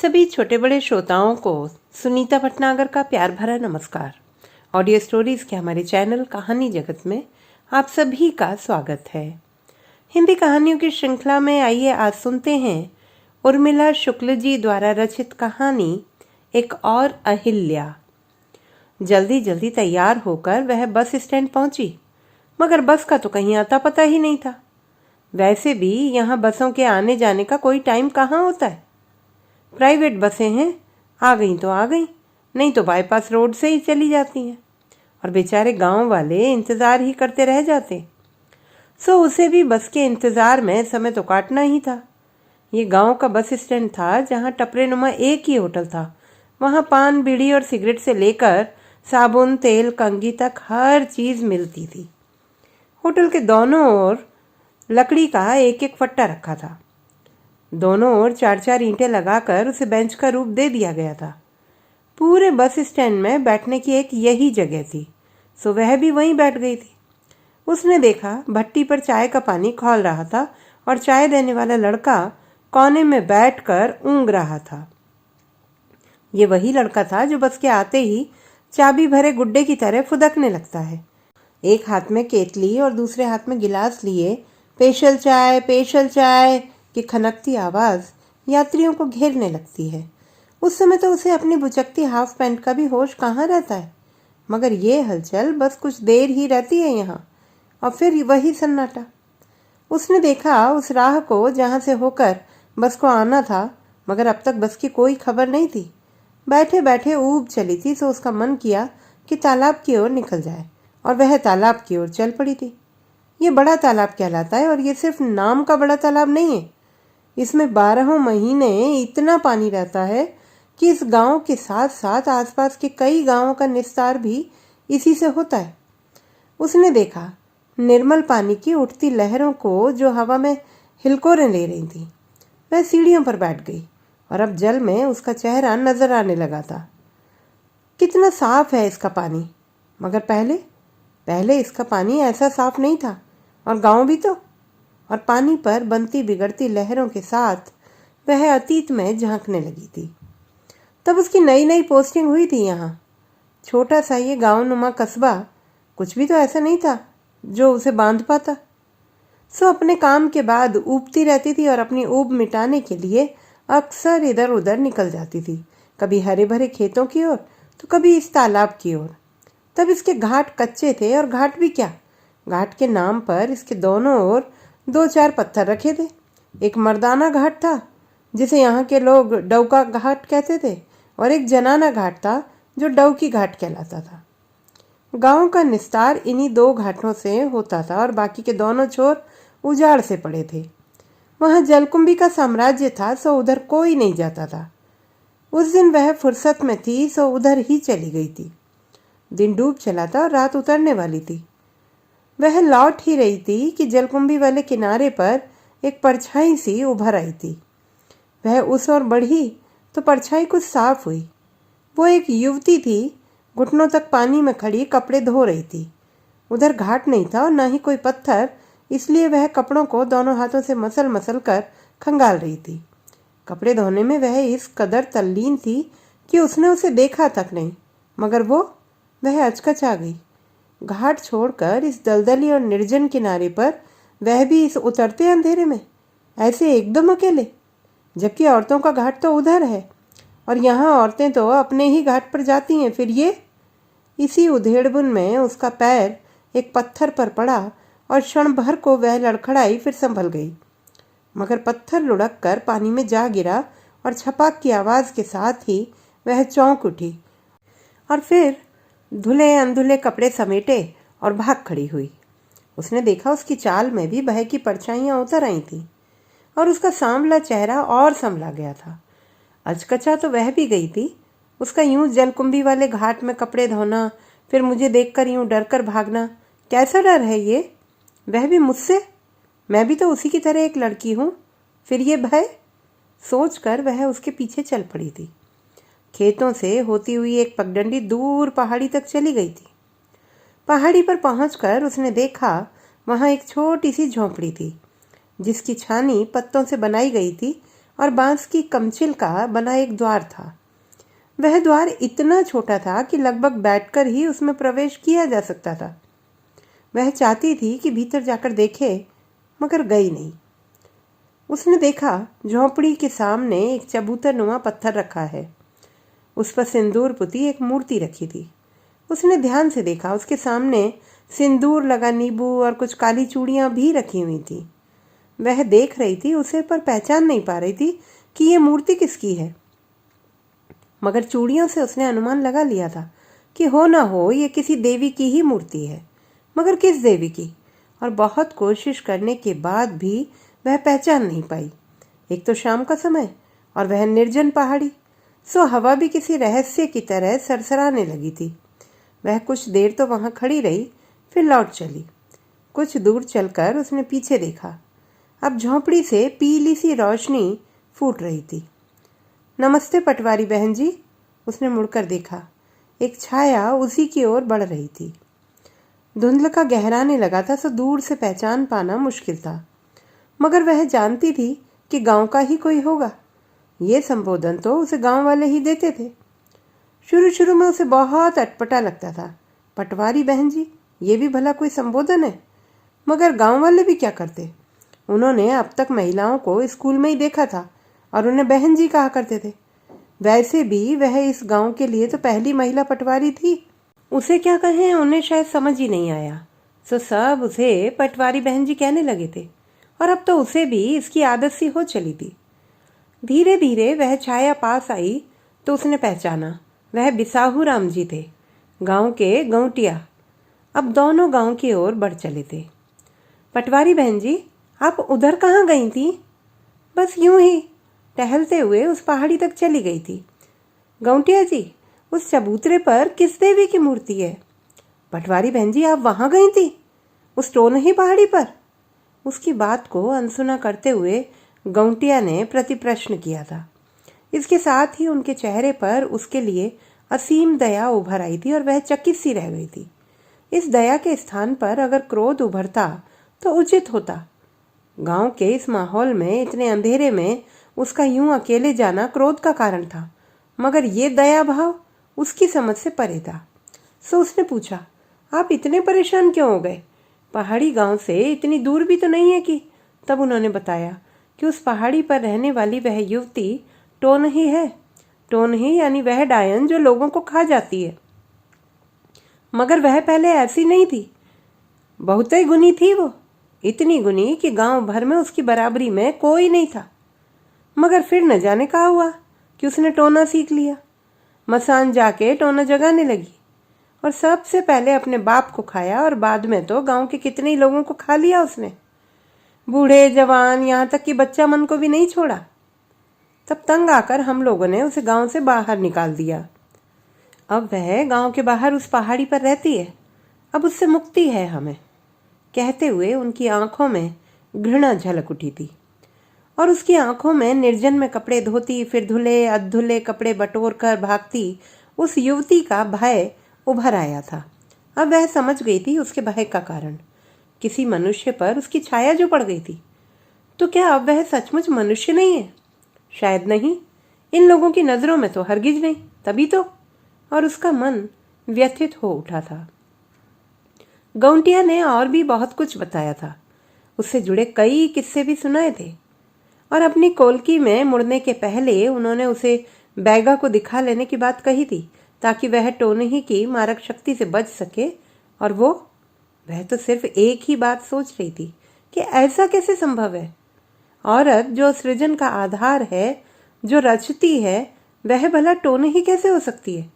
सभी छोटे बड़े श्रोताओं को सुनीता भटनागर का प्यार भरा नमस्कार। ऑडियो स्टोरीज के हमारे चैनल कहानी जगत में आप सभी का स्वागत है। हिंदी कहानियों की श्रृंखला में आइए आज सुनते हैं उर्मिला शुक्ल जी द्वारा रचित कहानी एक और अहिल्या। जल्दी जल्दी तैयार होकर वह बस स्टैंड पहुंची, मगर बस का तो कहीं आता पता ही नहीं था। वैसे भी यहाँ बसों के आने जाने का कोई टाइम कहाँ होता है। प्राइवेट बसें हैं, आ गई तो आ गई, नहीं तो बाईपास रोड से ही चली जाती हैं और बेचारे गांव वाले इंतज़ार ही करते रह जाते। सो उसे भी बस के इंतज़ार में समय तो काटना ही था। ये गांव का बस स्टैंड था जहां टपरेनुमा एक ही होटल था। वहां पान, बीड़ी और सिगरेट से लेकर साबुन, तेल, कंघी तक हर चीज़ मिलती थी। होटल के दोनों ओर लकड़ी का एक एक फट्टा रखा था। दोनों ओर चार चार ईंटें लगाकर उसे बेंच का रूप दे दिया गया था। पूरे बस स्टैंड में बैठने की एक यही जगह थी, सो वह भी वहीं बैठ गई थी। उसने देखा भट्टी पर चाय का पानी खौल रहा था और चाय देने वाला लड़का कोने में बैठकर ऊँग रहा था। ये वही लड़का था जो बस के आते ही चाबी भरे गुड्डे की तरह फुदकने लगता है। एक हाथ में केतली और दूसरे हाथ में गिलास लिए पेशल चाय की खनकती आवाज़ यात्रियों को घेरने लगती है। उस समय तो उसे अपनी बुचकती हाफ पैंट का भी होश कहाँ रहता है, मगर ये हलचल बस कुछ देर ही रहती है यहाँ और फिर वही सन्नाटा। उसने देखा उस राह को जहाँ से होकर बस को आना था, मगर अब तक बस की कोई खबर नहीं थी। बैठे बैठे ऊब चली थी, तो उसका मन किया कि तालाब की ओर निकल जाए और वह तालाब की ओर चल पड़ी थी। ये बड़ा तालाब कहलाता है और ये सिर्फ नाम का बड़ा तालाब नहीं है। इसमें 12 महीने इतना पानी रहता है कि इस गांव के साथ साथ आसपास के कई गांवों का निस्तार भी इसी से होता है। उसने देखा निर्मल पानी की उठती लहरों को जो हवा में हिलकोरें ले रही थी। वह सीढ़ियों पर बैठ गई और अब जल में उसका चेहरा नजर आने लगा था। कितना साफ है इसका पानी, मगर पहले इसका पानी ऐसा साफ नहीं था। और गांव भी तो, और पानी पर बनती बिगड़ती लहरों के साथ वह अतीत में झांकने लगी थी। तब उसकी नई नई पोस्टिंग हुई थी यहाँ। छोटा सा ये गांव नुमा कस्बा कुछ भी तो ऐसा नहीं था जो उसे बांध पाता। सो अपने काम के बाद ऊबती रहती थी और अपनी ऊब मिटाने के लिए अक्सर इधर उधर निकल जाती थी, कभी हरे भरे खेतों की ओर तो कभी इस तालाब की ओर। तब इसके घाट कच्चे थे, और घाट भी क्या, घाट के नाम पर इसके दोनों ओर 2-4 पत्थर रखे थे। एक मर्दाना घाट था जिसे यहाँ के लोग डौका घाट कहते थे, और एक जनाना घाट था जो डौकी घाट कहलाता था। गांव का निस्तार इन्हीं 2 घाटों से होता था और बाकी के दोनों छोर उजाड़ से पड़े थे। वहाँ जलकुंभी का साम्राज्य था, सो उधर कोई नहीं जाता था। उस दिन वह फुर्सत में थी, सो उधर ही चली गई थी। दिन डूब चला था और रात उतरने वाली थी। वह लौट ही रही थी कि जलकुंभी वाले किनारे पर एक परछाई सी उभर आई थी। वह उस ओर बढ़ी तो परछाई कुछ साफ हुई। वो एक युवती थी, घुटनों तक पानी में खड़ी कपड़े धो रही थी। उधर घाट नहीं था और न ही कोई पत्थर, इसलिए वह कपड़ों को दोनों हाथों से मसल मसल कर खंगाल रही थी। कपड़े धोने में वह इस कदर तल्लीन थी कि उसने उसे देखा तक नहीं, मगर वह अचकचा गई। घाट छोड़कर इस दलदली और निर्जन किनारे पर, वह भी इस उतरते अंधेरे में, ऐसे एकदम अकेले, जबकि औरतों का घाट तो उधर है और यहाँ औरतें तो अपने ही घाट पर जाती हैं। फिर ये, इसी उधेड़बुन में उसका पैर एक पत्थर पर पड़ा और क्षण भर को वह लड़खड़ाई, फिर संभल गई, मगर पत्थर लुढ़क कर पानी में जा गिरा और छपाक की आवाज़ के साथ ही वह चौंक उठी और फिर धुले अंधुले कपड़े समेटे और भाग खड़ी हुई। उसने देखा उसकी चाल में भी भय की परछाइयाँ उतर आई थीं और उसका सांवला चेहरा और संभला गया था। अचकचा तो वह भी गई थी। उसका यूं जलकुंभी वाले घाट में कपड़े धोना, फिर मुझे देखकर यूं डर कर भागना, कैसा डर है ये, वह भी मुझसे, मैं भी तो उसी की तरह एक लड़की हूँ। फिर ये भय, सोचकर वह उसके पीछे चल पड़ी थी। खेतों से होती हुई एक पगडंडी दूर पहाड़ी तक चली गई थी। पहाड़ी पर पहुंचकर उसने देखा वहां एक छोटी सी झोंपड़ी थी, जिसकी छानी पत्तों से बनाई गई थी और बांस की कमचिल का बना एक द्वार था। वह द्वार इतना छोटा था कि लगभग बैठकर ही उसमें प्रवेश किया जा सकता था। वह चाहती थी कि भीतर जाकर देखे, मगर गई नहीं। उसने देखा झोंपड़ी के सामने एक चबूतरनुमा पत्थर रखा है। उस पर सिंदूर पुती एक मूर्ति रखी थी। उसने ध्यान से देखा, उसके सामने सिंदूर लगा नींबू और कुछ काली चूड़ियां भी रखी हुई थी। वह देख रही थी उसे, पर पहचान नहीं पा रही थी कि ये मूर्ति किसकी है। मगर चूड़ियों से उसने अनुमान लगा लिया था कि हो ना हो ये किसी देवी की ही मूर्ति है। मगर किस देवी की? और बहुत कोशिश करने के बाद भी वह पहचान नहीं पाई। एक तो शाम का समय और वह निर्जन पहाड़ी, सो हवा भी किसी रहस्य की तरह सरसराने लगी थी। वह कुछ देर तो वहां खड़ी रही, फिर लौट चली। कुछ दूर चलकर उसने पीछे देखा। अब झोंपड़ी से पीली सी रोशनी फूट रही थी। नमस्ते पटवारी बहन जी। उसने मुड़कर देखा। एक छाया उसी की ओर बढ़ रही थी। धुंधल का गहराने लगा था, सो दूर से पहचान पाना मुश्किल था। मगर वह जानती थी कि गांव का ही कोई होगा। ये संबोधन तो उसे गांव वाले ही देते थे। शुरू शुरू में उसे बहुत अटपटा लगता था। पटवारी बहन जी, ये भी भला कोई संबोधन है? मगर गांव वाले भी क्या करते? उन्होंने अब तक महिलाओं को स्कूल में ही देखा था और उन्हें बहन जी कहा करते थे। वैसे भी वह इस गांव के लिए तो पहली महिला पटवारी थी। उसे क्या कहें, उन्हें शायद समझ ही नहीं आया। सो सब उसे पटवारी बहन जी कहने लगे थे और अब तो उसे भी इसकी आदत सी हो चली थी। धीरे धीरे वह छाया पास आई तो उसने पहचाना, वह बिसाहू राम जी थे, गांव के गौटिया। अब दोनों गांव की ओर बढ़ चले थे। पटवारी बहन जी, आप उधर कहाँ गई थी? बस यूं ही टहलते हुए उस पहाड़ी तक चली गई थी। गौटिया जी, उस चबूतरे पर किस देवी की मूर्ति है? पटवारी बहन जी, आप वहां गई थी, उस टोनही पहाड़ी पर? उसकी बात को अनसुना करते हुए गौटिया ने प्रति प्रश्न किया था। इसके साथ ही उनके चेहरे पर उसके लिए असीम दया उभर आई थी और वह चकित सी रह गई थी। इस दया के स्थान पर अगर क्रोध उभरता तो उचित होता। गांव के इस माहौल में, इतने अंधेरे में उसका यूं अकेले जाना क्रोध का कारण था, मगर ये दया भाव उसकी समझ से परे था। सो उसने पूछा, आप इतने परेशान क्यों हो गए? पहाड़ी गांव से इतनी दूर भी तो नहीं है कि? तब उन्होंने बताया कि उस पहाड़ी पर रहने वाली वह युवती टोनही है। टोनही यानी वह डायन जो लोगों को खा जाती है। मगर वह पहले ऐसी नहीं थी, बहुत ही गुनी थी वो, इतनी गुनी कि गांव भर में उसकी बराबरी में कोई नहीं था। मगर फिर न जाने कहा हुआ कि उसने टोना सीख लिया। मसान जाके टोना जगाने लगी और सबसे पहले अपने बाप को खाया और बाद में तो गांव के कितने ही लोगों को खा लिया उसने। बूढ़े जवान, यहाँ तक कि बच्चा मन को भी नहीं छोड़ा। तब तंग आकर हम लोगों ने उसे गांव से बाहर निकाल दिया। अब वह गांव के बाहर उस पहाड़ी पर रहती है। अब उससे मुक्ति है हमें। कहते हुए उनकी आंखों में घृणा झलक उठी थी और उसकी आंखों में निर्जन में कपड़े धोती, फिर धुले अधुले कपड़े बटोर कर भागती उस युवती का भय उभर आया था। अब वह समझ गई थी उसके भय का कारण, किसी मनुष्य पर उसकी छाया जो पड़ गई थी। तो क्या अब वह सचमुच मनुष्य नहीं है? शायद नहीं, इन लोगों की नजरों में तो हरगिज नहीं, तभी तो। और उसका मन व्यथित हो उठा था। गौटिया ने और भी बहुत कुछ बताया था, उससे जुड़े कई किस्से भी सुनाए थे और अपनी कोलकी में मुड़ने के पहले उन्होंने उसे बैगा को दिखा लेने की बात कही थी ताकि वह टोनही की मारक शक्ति से बच सके। और वह तो सिर्फ एक ही बात सोच रही थी कि ऐसा कैसे संभव है? औरत जो सृजन का आधार है, जो रचती है, वह भला टोनही कैसे हो सकती है?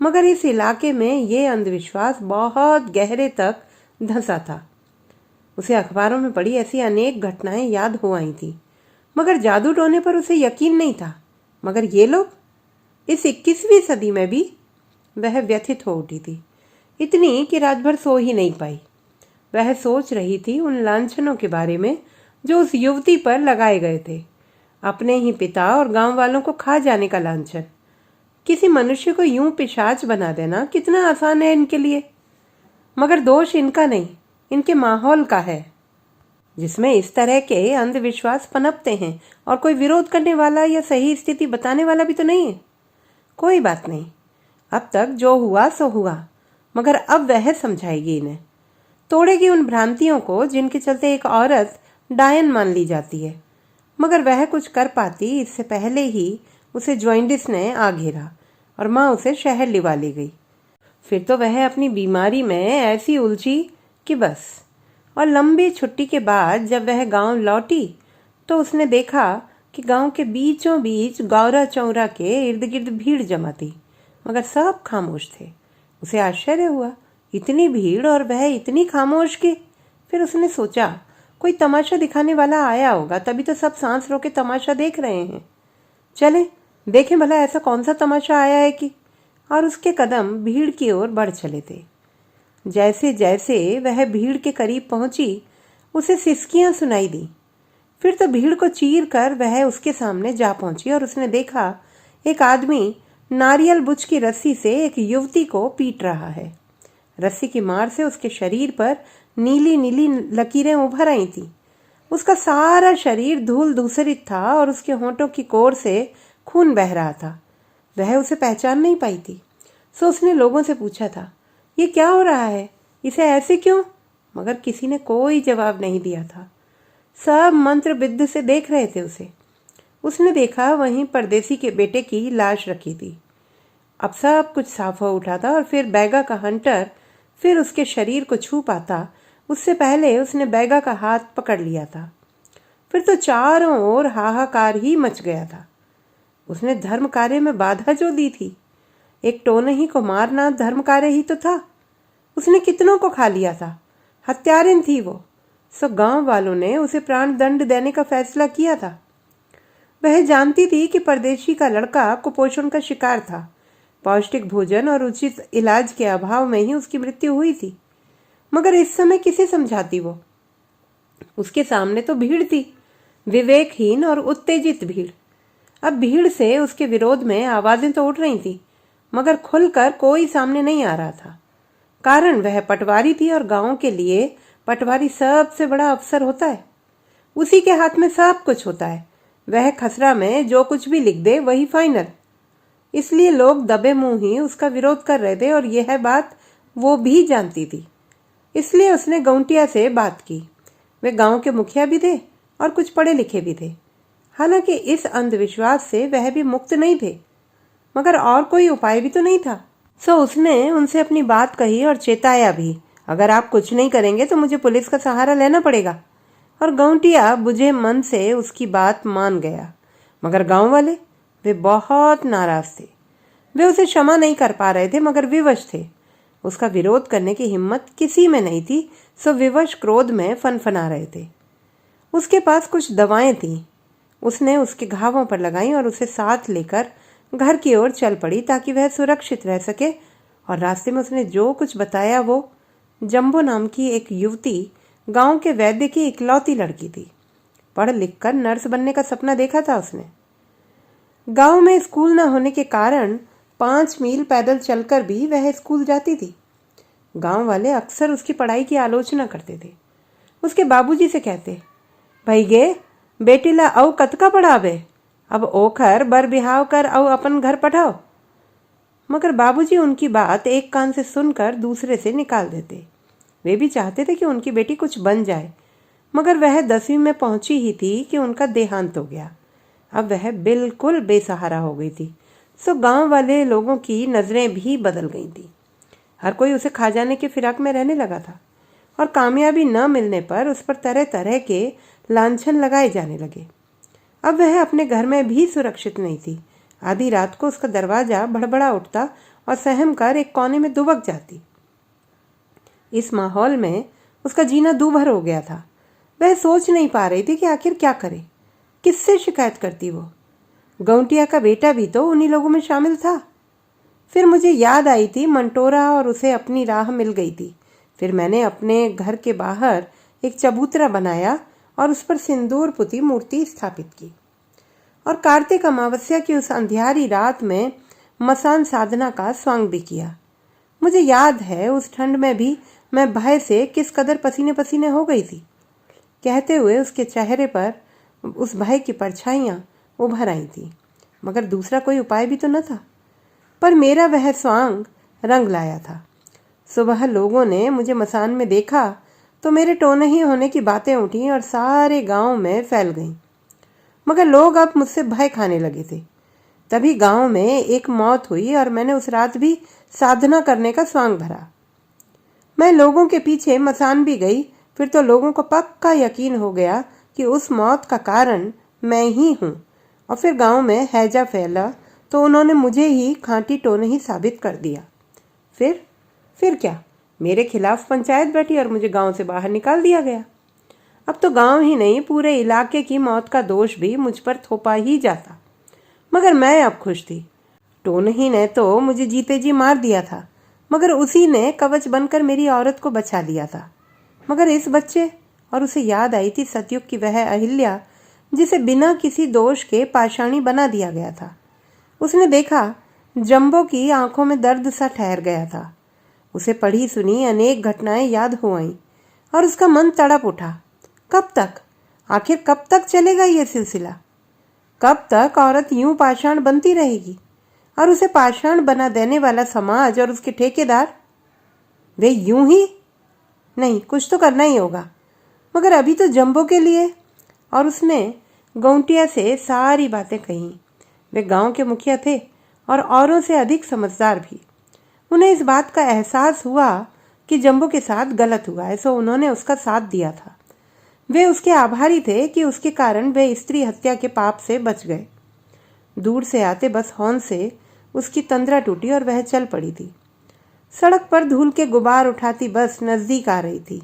मगर इस इलाके में ये अंधविश्वास बहुत गहरे तक धंसा था। उसे अखबारों में पड़ी ऐसी अनेक घटनाएं याद हो आई थी, मगर जादू टोने पर उसे यकीन नहीं था। मगर ये लोग इस 21वीं सदी में भी? वह व्यथित हो उठी थी, इतनी कि रात भर सो ही नहीं पाई। वह सोच रही थी उन लांछनों के बारे में जो उस युवती पर लगाए गए थे। अपने ही पिता और गांव वालों को खा जाने का लांछन। किसी मनुष्य को यूं पिशाच बना देना कितना आसान है इनके लिए। मगर दोष इनका नहीं, इनके माहौल का है। जिसमें इस तरह के अंधविश्वास पनपते हैं और कोई विरोध करने वाला या सही स्थिति बताने वाला भी तो नहीं है। कोई बात नहीं, अब तक जो हुआ सो हुआ, मगर अब वह समझाएगी इन्हें, तोड़ेगी उन भ्रांतियों को जिनके चलते एक औरत डायन मान ली जाती है। मगर वह कुछ कर पाती इससे पहले ही उसे जॉइंडिस ने आ घेरा और माँ उसे शहर लिवा ले गई। फिर तो वह अपनी बीमारी में ऐसी उलझी कि बस। और लंबी छुट्टी के बाद जब वह गांव लौटी तो उसने देखा कि गांव के बीचों बीच गौरा चौरा के इर्द गिर्द भीड़ जमा थी, मगर सब खामोश थे। उसे आश्चर्य हुआ, इतनी भीड़ और वह इतनी खामोश की। फिर उसने सोचा कोई तमाशा दिखाने वाला आया होगा, तभी तो सब सांस रोके तमाशा देख रहे हैं। चले देखें भला ऐसा कौन सा तमाशा आया है कि। और उसके कदम भीड़ की ओर बढ़ चले थे। जैसे जैसे वह भीड़ के करीब पहुंची उसे सिसकियां सुनाई दी। फिर तो भीड़ को चीर कर वह उसके सामने जा पहुंची और उसने देखा एक आदमी नारियल बुच की रस्सी से एक युवती को पीट रहा है। रस्सी की मार से उसके शरीर पर नीली नीली लकीरें उभर आई थी। उसका सारा शरीर धूल धूसरित था और उसके होंठों की कोर से खून बह रहा था। वह उसे पहचान नहीं पाई थी, सो उसने लोगों से पूछा था, ये क्या हो रहा है, इसे ऐसे क्यों? मगर किसी ने कोई जवाब नहीं दिया था। सब मंत्र विद्ध से देख रहे थे उसे। उसने देखा वहीं परदेसी के बेटे की लाश रखी थी। अब सब कुछ साफ हो उठा था और फिर बैगा का हंटर फिर उसके शरीर को छू पाता उससे पहले उसने बैगा का हाथ पकड़ लिया था। फिर तो चारों ओर हाहाकार ही मच गया था। उसने धर्म कार्य में बाधा जो दी थी, एक टोनही को मारना धर्म कार्य ही तो था। उसने कितनों को खा लिया था, हत्यारिन थी वो। सो गांव वालों ने उसे प्राण दंड देने का फैसला किया था। वह जानती थी कि परदेशी का लड़का कुपोषण का शिकार था। पौष्टिक भोजन और उचित इलाज के अभाव में ही उसकी मृत्यु हुई थी। मगर इस समय किसे समझाती वो? उसके सामने तो भीड़ थी, विवेकहीन और उत्तेजित भीड़। अब भीड़ से उसके विरोध में आवाजें तो उठ रही थी, मगर खुलकर कोई सामने नहीं आ रहा था। कारण वह पटवारी थी और गांव के लिए पटवारी सबसे बड़ा अफसर होता है। उसी के हाथ में सब कुछ होता है। वह खसरा में जो कुछ भी लिख दे वही फाइनल। इसलिए लोग दबे मुंह ही उसका विरोध कर रहे थे और यह बात वो भी जानती थी। इसलिए उसने गौंटिया से बात की। वे गांव के मुखिया भी थे और कुछ पढ़े लिखे भी थे। हालांकि इस अंधविश्वास से वह भी मुक्त नहीं थे, मगर और कोई उपाय भी तो नहीं था। सो उसने उनसे अपनी बात कही और चेताया भी, अगर आप कुछ नहीं करेंगे तो मुझे पुलिस का सहारा लेना पड़ेगा। और गौंटिया बुझे मन से उसकी बात मान गया। मगर गांव वाले वे बहुत नाराज थे। वे उसे क्षमा नहीं कर पा रहे थे, मगर विवश थे। उसका विरोध करने की हिम्मत किसी में नहीं थी, सो विवश क्रोध में फनफना रहे थे। उसके पास कुछ दवाएं थीं। उसने उसके घावों पर लगाई और उसे साथ लेकर घर की ओर चल पड़ी ताकि वह सुरक्षित रह सके। और रास्ते में उसने जो कुछ बताया वो जंबो नाम की एक युवती गांव के वैद्य की इकलौती लड़की थी। पढ़ लिख कर नर्स बनने का सपना देखा था उसने। गांव में स्कूल न होने के कारण 5 मील पैदल चलकर भी वह स्कूल जाती थी। गांव वाले अक्सर उसकी पढ़ाई की आलोचना करते थे। उसके बाबूजी से कहते, भाई गे बेटी ला औ कतका पढ़ावे, अब ओखर बर बिहाव कर औ अपन घर पठाओ। मगर बाबूजी उनकी बात एक कान से सुनकर दूसरे से निकाल देते। वे भी चाहते थे कि उनकी बेटी कुछ बन जाए, मगर वह 10वीं में पहुंची ही थी कि उनका देहांत हो गया। अब वह बिल्कुल बेसहारा हो गई थी। सो गांव वाले लोगों की नजरें भी बदल गई थी। हर कोई उसे खा जाने के फिराक में रहने लगा था और कामयाबी न मिलने पर उस पर तरह तरह के लांछन लगाए जाने लगे। अब वह अपने घर में भी सुरक्षित नहीं थी। आधी रात को उसका दरवाजा बड़बड़ा उठता और सहम कर एक कोने में दुबक जाती। इस माहौल में उसका जीना दूभर हो गया था। वह सोच नहीं पा रही थी कि आखिर क्या करे, किससे शिकायत करती वो। गौंटिया का बेटा भी तो उन्हीं लोगों में शामिल था। फिर मुझे याद आई थी मंटोरा और उसे अपनी राह मिल गई थी। फिर मैंने अपने घर के बाहर एक चबूतरा बनाया और उस पर सिंदूर पुती मूर्ति स्थापित की। और कार्तिक अमावस्या की उस अंधियारी रात में मसान साधना का स्वांग भी किया। मुझे याद है उस ठंड में भी मैं भय से किस कदर पसीने पसीने हो गई थी। कहते हुए उसके चेहरे पर उस भय की परछाइयाँ उभर आई थी, मगर दूसरा कोई उपाय भी तो न था। पर मेरा वह स्वांग रंग लाया था। सुबह लोगों ने मुझे मसान में देखा तो मेरे टोनही होने की बातें उठी और सारे गांव में फैल गईं। मगर लोग अब मुझसे भय खाने लगे थे। तभी गांव में एक मौत हुई और मैंने उस रात भी साधना करने का स्वांग भरा। मैं लोगों के पीछे मसान भी गई। फिर तो लोगों को पक्का यकीन हो गया कि उस मौत का कारण मैं ही हूँ। और फिर गांव में हैजा फैला तो उन्होंने मुझे ही खांटी टोनही साबित कर दिया। फिर क्या, मेरे खिलाफ पंचायत बैठी और मुझे गांव से बाहर निकाल दिया गया। अब तो गांव ही नहीं, पूरे इलाके की मौत का दोष भी मुझ पर थोपा ही जाता। मगर मैं अब खुश थी। टोनही ने तो मुझे जीते जी मार दिया था, मगर उसी ने कवच बनकर मेरी औरत को बचा लिया था। मगर इस बच्चे, और उसे याद आई थी सतयुग की वह अहिल्या जिसे बिना किसी दोष के पाषाणी बना दिया गया था। उसने देखा जंबो की आंखों में दर्द सा ठहर गया था। उसे पढ़ी सुनी अनेक घटनाएं याद हो आईं और उसका मन तड़प उठा। कब तक, आखिर कब तक चलेगा ये सिलसिला? कब तक औरत यूं पाषाण बनती रहेगी? और उसे पाषाण बना देने वाला समाज और उसके ठेकेदार, वे यूं ही? नहीं, कुछ तो करना ही होगा। मगर अभी तो जंबो के लिए। और उसने गौंटिया से सारी बातें कहीं। वे गांव के मुखिया थे और औरों से अधिक समझदार भी। उन्हें इस बात का एहसास हुआ कि जंबो के साथ गलत हुआ है, सो उन्होंने उसका साथ दिया था। वे उसके आभारी थे कि उसके कारण वे स्त्री हत्या के पाप से बच गए। दूर से आते बस हॉर्न से उसकी तंद्रा टूटी और वह चल पड़ी थी। सड़क पर धूल के गुबार उठाती बस नजदीक आ रही थी।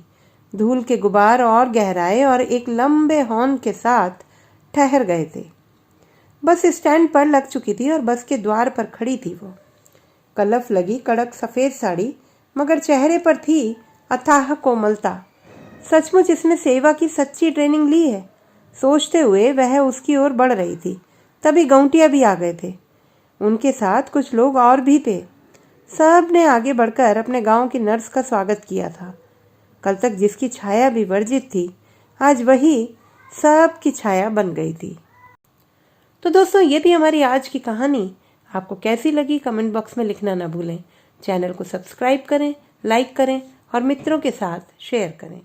धूल के गुबार और गहराए और एक लंबे हॉर्न के साथ ठहर गए थे। बस स्टैंड पर लग चुकी थी और बस के द्वार पर खड़ी थी वो। कलफ लगी कड़क सफेद साड़ी, मगर चेहरे पर थी अथाह कोमलता। सचमुच इसने सेवा की सच्ची ट्रेनिंग ली है, सोचते हुए वह उसकी ओर बढ़ रही थी। तभी गौंटिया भी आ गए थे। उनके साथ कुछ लोग और भी थे। सब ने आगे बढ़कर अपने गांव की नर्स का स्वागत किया था। कल तक जिसकी छाया भी वर्जित थी, आज वही सब की छाया बन गई थी। तो दोस्तों, ये थी हमारी आज की कहानी। आपको कैसी लगी कमेंट बॉक्स में लिखना ना भूलें। चैनल को सब्सक्राइब करें, लाइक करें और मित्रों के साथ शेयर करें।